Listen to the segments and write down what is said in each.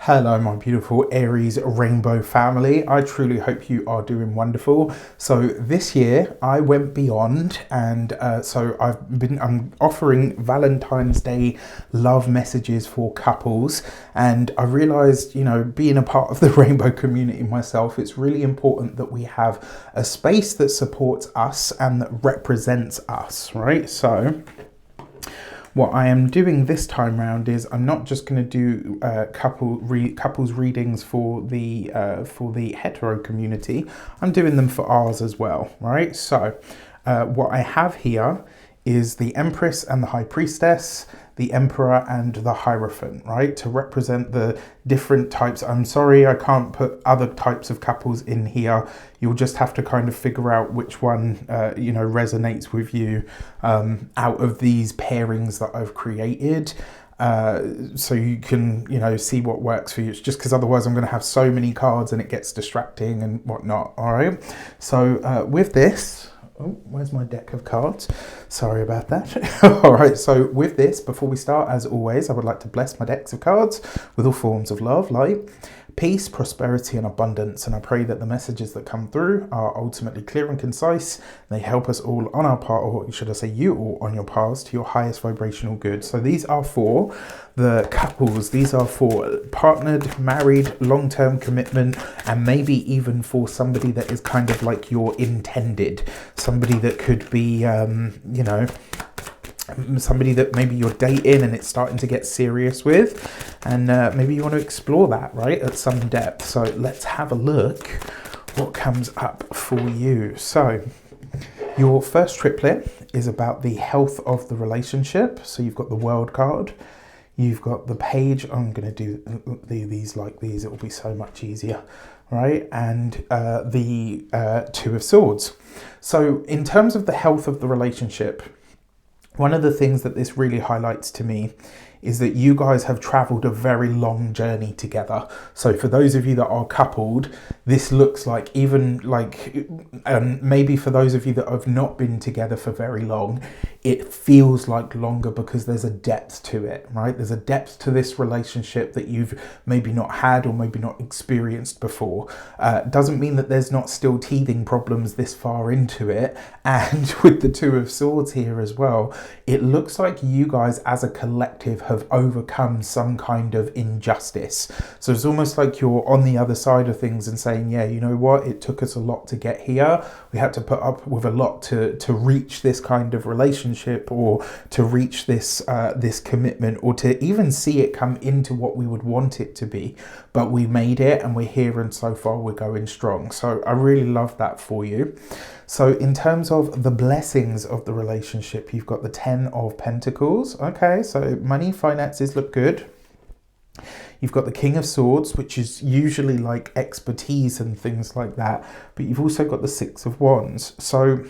Hello, my beautiful Aries rainbow family. I truly hope you are doing wonderful. So this year I went beyond, and I'm offering Valentine's Day love messages for couples. And I realized, being a part of the rainbow community myself, it's really important that we have a space that supports us and that represents us, right? So what I am doing this time round is I'm not just going to do couples readings for the hetero community. I'm doing them for ours as well, right? So what I have here is the Empress and the High Priestess, the Emperor and the Hierophant, right? To represent the different types. I'm sorry, I can't put other types of couples in here. You'll just have to kind of figure out which one, resonates with you out of these pairings that I've created. So you can, see what works for you. It's just because otherwise I'm going to have so many cards and it gets distracting and whatnot, all right? So with this, oh, where's my deck of cards? Sorry about that. All right, so with this, before we start, as always, I would like to bless my decks of cards with all forms of love, light, peace, prosperity, and abundance. And I pray that the messages that come through are ultimately clear and concise. They help us all on our path, or should I say you all on your paths to your highest vibrational good. So these are for the couples. These are for partnered, married, long-term commitment, and maybe even for somebody that is kind of like your intended. Somebody that could be, somebody that maybe you're dating and it's starting to get serious with, and maybe you want to explore that, right, at some depth. So let's have a look what comes up for you. So your first triplet is about the health of the relationship. So you've got the World card, you've got the Page. I'm going to do these like these, it will be so much easier, right? And the Two of Swords. So in terms of the health of the relationship, one of the things that this really highlights to me is that you guys have traveled a very long journey together. So for those of you that are coupled, this looks like maybe for those of you that have not been together for very long, it feels like longer because there's a depth to it, right? There's a depth to this relationship that you've maybe not had or maybe not experienced before. Doesn't mean that there's not still teething problems this far into it. And with the Two of Swords here as well, it looks like you guys as a collective have overcome some kind of injustice. So it's almost like you're on the other side of things and saying, yeah, you know what, it took us a lot to get here. We had to put up with a lot to reach this kind of relationship, or to reach this this commitment, or to even see it come into what we would want it to be. But we made it and we're here, and so far we're going strong. So I really love that for you. So in terms of the blessings of the relationship, you've got the Ten of Pentacles. Okay, so money, finances look good. You've got the King of Swords, which is usually like expertise and things like that. But you've also got the Six of Wands. So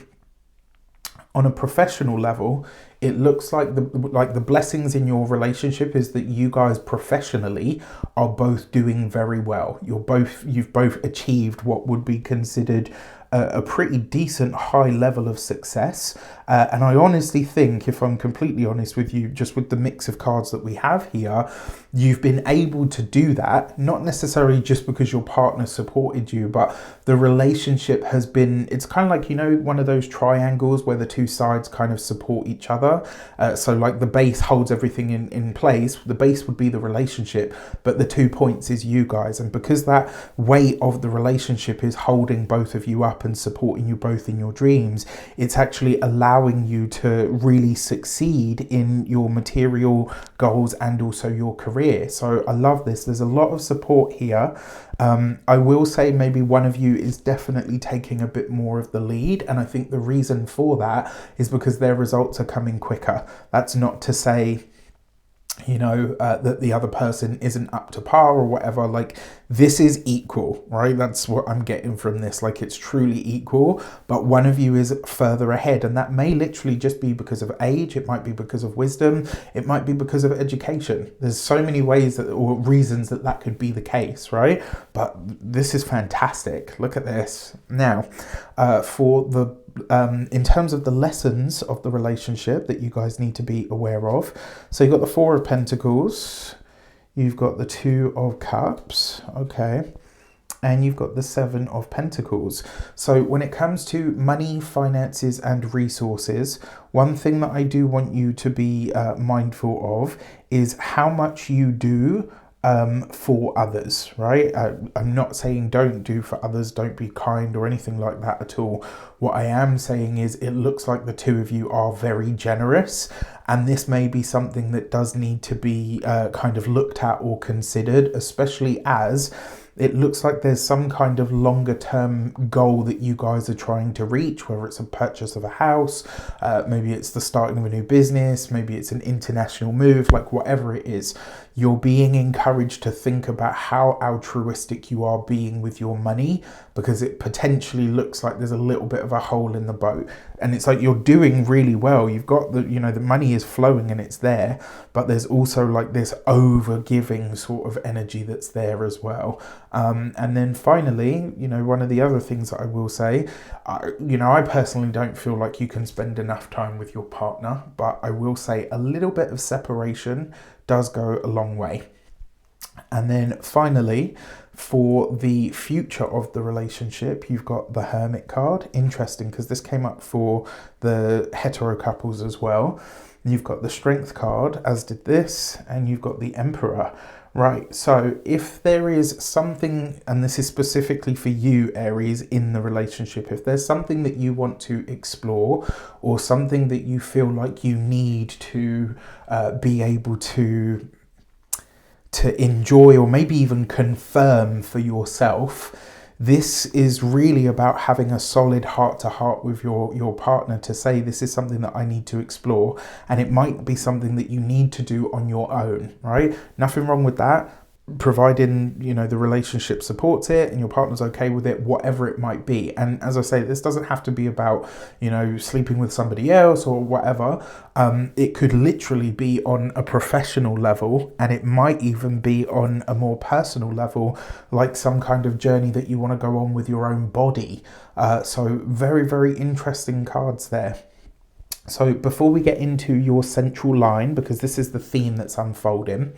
on a professional level, it looks like the blessings in your relationship is that you guys professionally are both doing very well. You've both achieved what would be considered a pretty decent high level of success. And I honestly think, if I'm completely honest with you, just with the mix of cards that we have here, you've been able to do that, not necessarily just because your partner supported you, but the relationship has been, it's kind of like, one of those triangles where the two sides kind of support each other. So like the base holds everything in place. The base would be the relationship, but the 2 points is you guys. And because that weight of the relationship is holding both of you up and supporting you both in your dreams, it's actually allowing you to really succeed in your material goals and also your career. So I love this. There's a lot of support here. I will say maybe one of you is definitely taking a bit more of the lead, and I think the reason for that is because their results are coming quicker. That's not to say that the other person isn't up to par or whatever. Like, this is equal, right? That's what I'm getting from this. Like, it's truly equal, but one of you is further ahead, and that may literally just be because of age. It might be because of wisdom. It might be because of education. There's so many ways or reasons that could be the case, right? But this is fantastic. Look at this. Now, for the in terms of the lessons of the relationship that you guys need to be aware of. So you've got the Four of Pentacles, you've got the Two of Cups, okay, and you've got the Seven of Pentacles. So when it comes to money, finances, and resources, one thing that I do want you to be mindful of is how much you do for others, right? I'm not saying don't do for others, don't be kind or anything like that at all. What I am saying is it looks like the two of you are very generous, and this may be something that does need to be kind of looked at or considered, especially as it looks like there's some kind of longer term goal that you guys are trying to reach, whether it's a purchase of a house, maybe it's the starting of a new business, maybe it's an international move, like whatever it is. You're being encouraged to think about how altruistic you are being with your money, because it potentially looks like there's a little bit of a hole in the boat. And it's like you're doing really well. You've got the, you know, the money is flowing and it's there, but there's also like this over giving sort of energy that's there as well. And then finally, you know, one of the other things that I will say, you know, I personally don't feel like you can spend enough time with your partner, but I will say a little bit of separation does go a long way. And then finally, for the future of the relationship, you've got the Hermit card. Interesting, because this came up for the hetero couples as well. You've got the Strength card, as did this, and you've got the Emperor. Right, so if there is something, and this is specifically for you, Aries, in the relationship, if there's something that you want to explore or something that you feel like you need to be able to enjoy or maybe even confirm for yourself, this is really about having a solid heart-to-heart with your partner to say, this is something that I need to explore, and it might be something that you need to do on your own, right? Nothing wrong with that, providing, you know, the relationship supports it and your partner's okay with it, whatever it might be. And as I say, this doesn't have to be about, you know, sleeping with somebody else or whatever. It could literally be on a professional level, and it might even be on a more personal level, like some kind of journey that you want to go on with your own body. So very, very interesting cards there. So before we get into your central line, because this is the theme that's unfolding,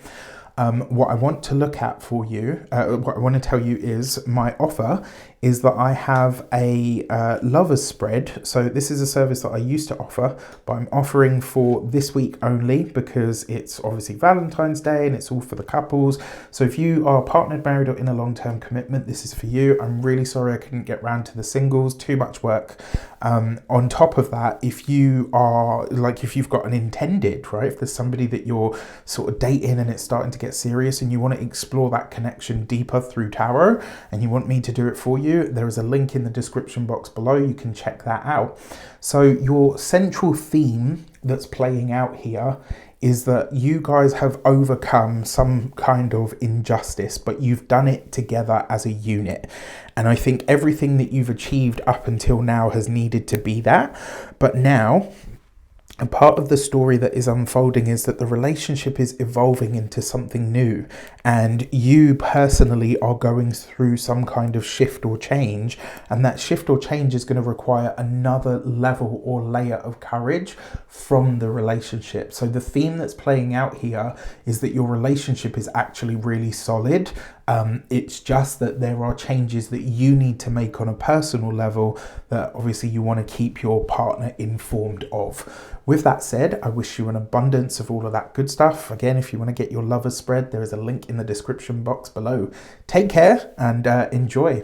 what I want to look at for you, what I want to tell you is my offer is that I have a lovers spread. So this is a service that I used to offer, but I'm offering for this week only because it's obviously Valentine's Day and it's all for the couples. So if you are partnered, married, or in a long-term commitment, this is for you. I'm really sorry I couldn't get round to the singles, too much work. On top of that, if you are like, if you've got an intended, right, if there's somebody that you're sort of dating and it's starting to get serious and you want to explore that connection deeper through tarot and you want me to do it for you, there is a link in the description box below. You can check that out. So your central theme that's playing out here is that you guys have overcome some kind of injustice, but you've done it together as a unit. And I think everything that you've achieved up until now has needed to be that. But now, a part of the story that is unfolding is that the relationship is evolving into something new, and you personally are going through some kind of shift or change, and that shift or change is going to require another level or layer of courage from the relationship. So the theme that's playing out here is that your relationship is actually really solid. It's just that there are changes that you need to make on a personal level that obviously you want to keep your partner informed of. With that said, I wish you an abundance of all of that good stuff. Again, if you want to get your lovers spread, there is a link in the description box below. Take care and enjoy.